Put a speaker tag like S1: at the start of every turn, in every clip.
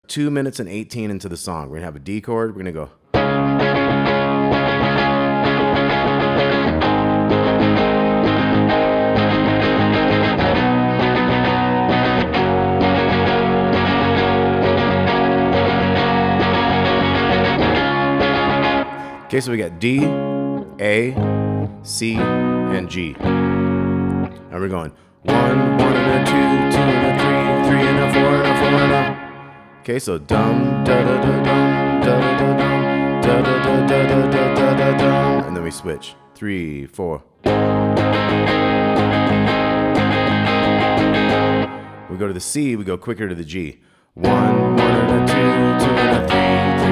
S1: 2 minutes and 18 into the song. We're gonna have a D chord. We're gonna go. Okay, so we got D, A, C, and G. And we're going 1, 1 and a 2, 2 and a 3, 3 and a 4 and a 4 and a. Okay, so dum da da da dum da da da dum da da da da da da da da dum, and then we switch 3, 4. We go to the C, we go quicker to the G. 1, 1 and a 2, 2 and a 3, 3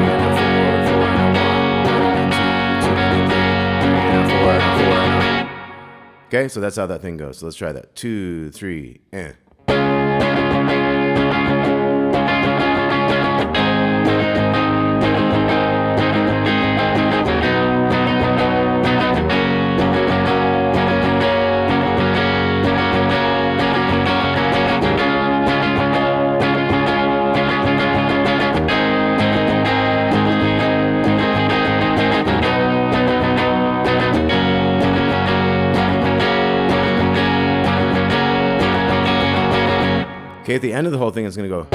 S1: and a 4, 4 and a 1, 1 and a 2, 2 and a 3, 3 and a 4 and a 4 and a. Okay, so that's how that thing goes. So let's try that. 2, 3, and. Okay, at the end of the whole thing, it's going to go.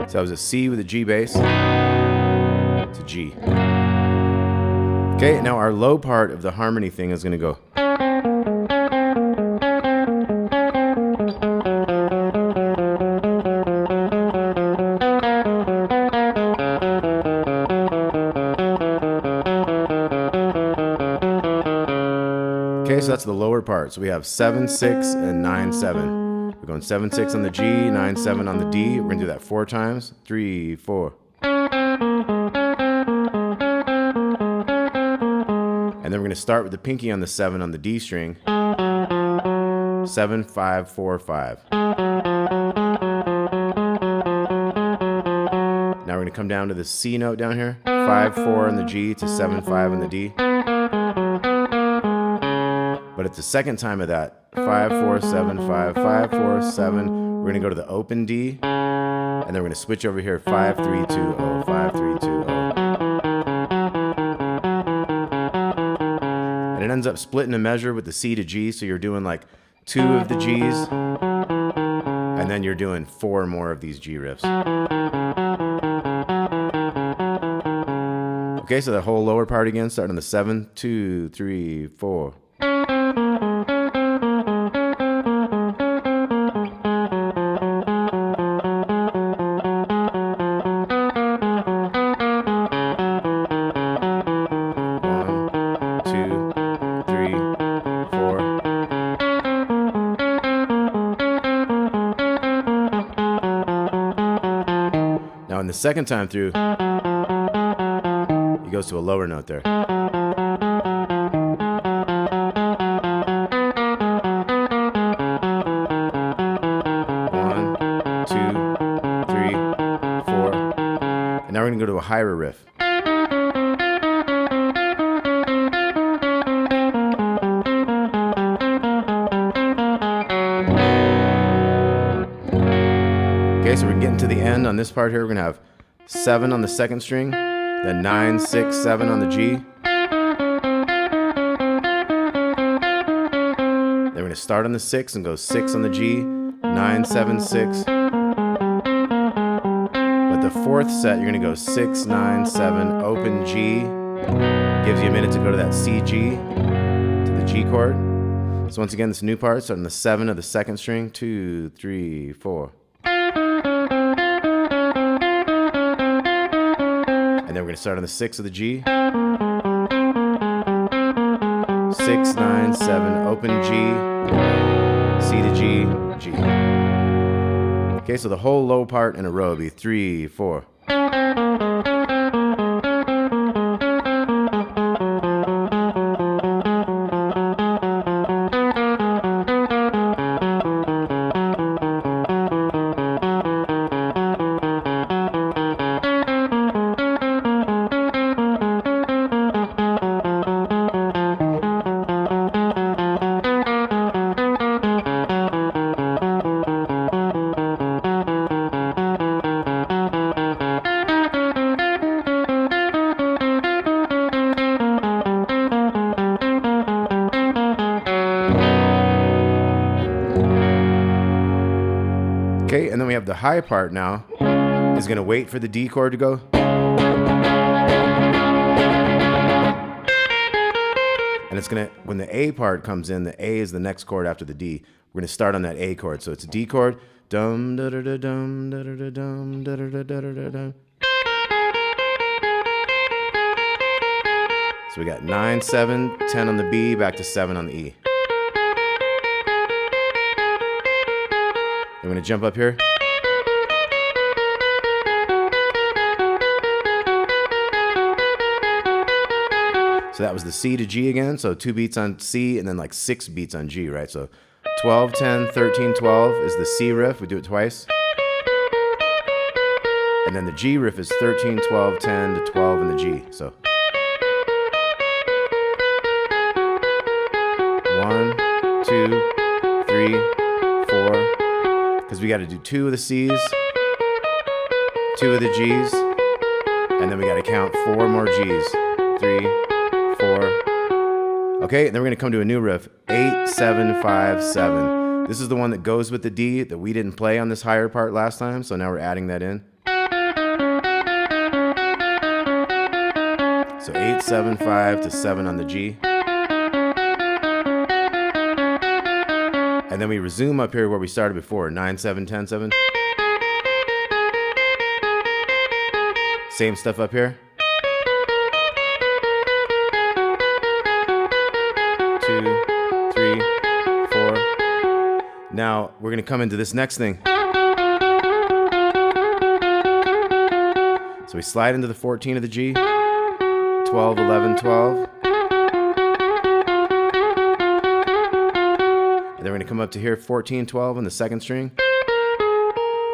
S1: So that was a C with a G bass to G. Okay, now our low part of the harmony thing is going to go. Okay, so that's the lower part. So we have 7, 6, and 9, 7. We're going 7, 6 on the G, 9, 7 on the D. We're going to do that 4 times. 3, 4. And then we're going to start with the pinky on the 7 on the D string. 7, 5, 4, 5. Now we're going to come down to the C note down here. 5, 4 on the G to 7, 5 on the D. But it's the second time of that. 5, 4, 7, 5, 5, 4, 7. We're going to go to the open D. And then we're going to switch over here. 5, 3, 2, 0, 5, 3, 2, 0. And it ends up splitting a measure with the C to G. So you're doing like 2 of the Gs. And then you're doing 4 more of these G riffs. Okay, so that whole lower part again, starting on the 7, 2, 3, 4. Now, in the second time through, he goes to a lower note there. One, 2, 3, 4. And now we're going to go to a higher riff. Okay, so we're getting to the end on this part here. We're going to have 7 on the second string, then 9, 6, 7 on the G. Then we're going to start on the 6 and go 6 on the G, 9, 7, 6. But the fourth set, you're going to go 6, 9, 7, open G. Gives you a minute to go to that C, G, to the G chord. So once again, this new part, starting on the 7 of the second string, 2, 3, 4. And then we're going to start on the 6 of the G. 6, 9, 7, open G, C to G, G. Okay, so the whole low part in a row would be 3, 4. the high part now is going to wait for the D chord to go. And it's going to, when the A part comes in, the A is the next chord after the D. We're going to start on that A chord. So it's a D chord. Dum da da da dum da da da dum da da da da da da. So we got 9, 7, 10 on the B, back to 7 on the E. I'm going to jump up here. So that was the C to G again. So 2 beats on C and then like 6 beats on G, right? So 12, 10, 13, 12 is the C riff. We do it twice. And then the G riff is 13, 12, 10 to 12 in the G. So 1, 2, 3, 4. Because we got to do 2 of the C's, 2 of the G's, and then we got to count 4 more G's. 3, 4. Okay, and then we're going to come to a new riff. 8, 7, 5, 7. This is the one that goes with the D that we didn't play on this higher part last time, so now we're adding that in. So 8, 7, 5 to 7 on the G. And then we resume up here where we started before. 9, 7, 10, 7. Same stuff up here. 2, 3, 4. Now we're going to come into this next thing. So we slide into the 14 of the G. 12, 11, 12. And then we're going to come up to here, 14, 12 on the second string.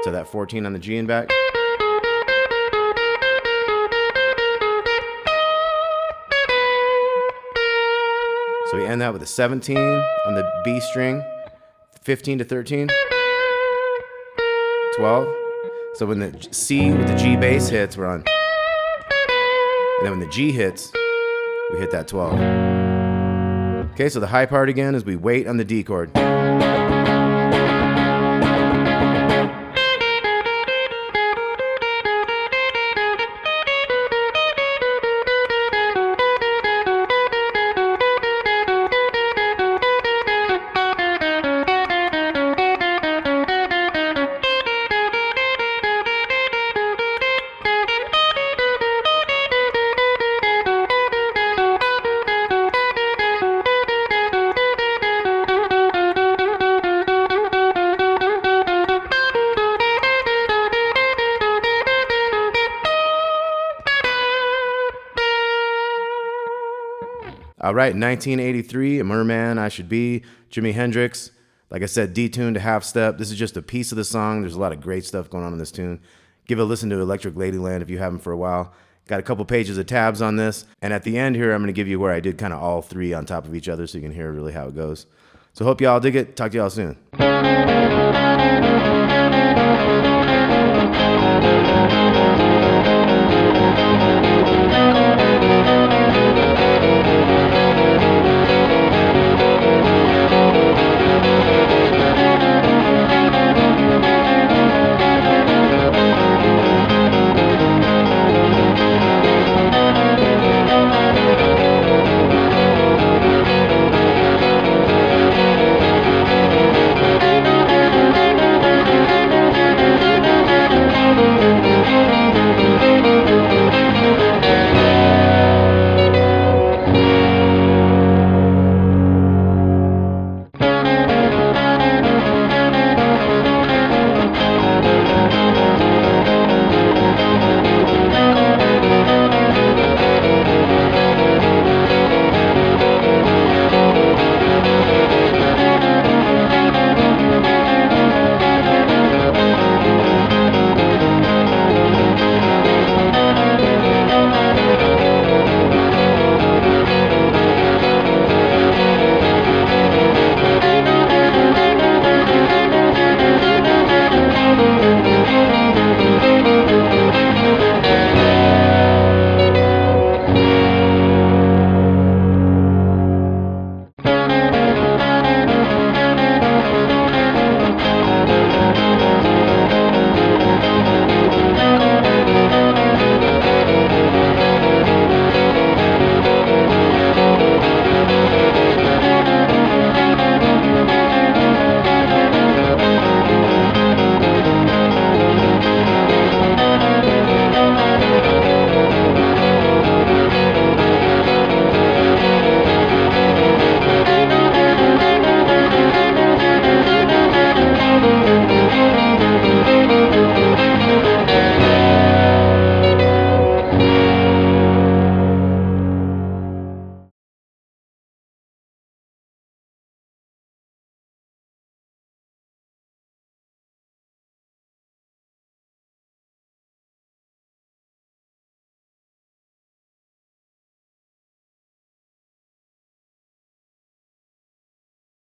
S1: So that 14 on the G and back. So we end that with a 17 on the B string, 15 to 13, 12. So when the C with the G bass hits, we're on. And then when the G hits, we hit that 12. Okay, so the high part again is we wait on the D chord. All right, 1983, a Merman, I Should Be, Jimi Hendrix. Like I said, Detune to half step. This is just a piece of the song. There's a lot of great stuff going on in this tune. Give a listen to Electric Ladyland if you haven't for a while. Got a couple pages of tabs on this. And at the end here, I'm going to give you where I did kind of all 3 on top of each other so you can hear really how it goes. So hope y'all dig it. Talk to y'all soon.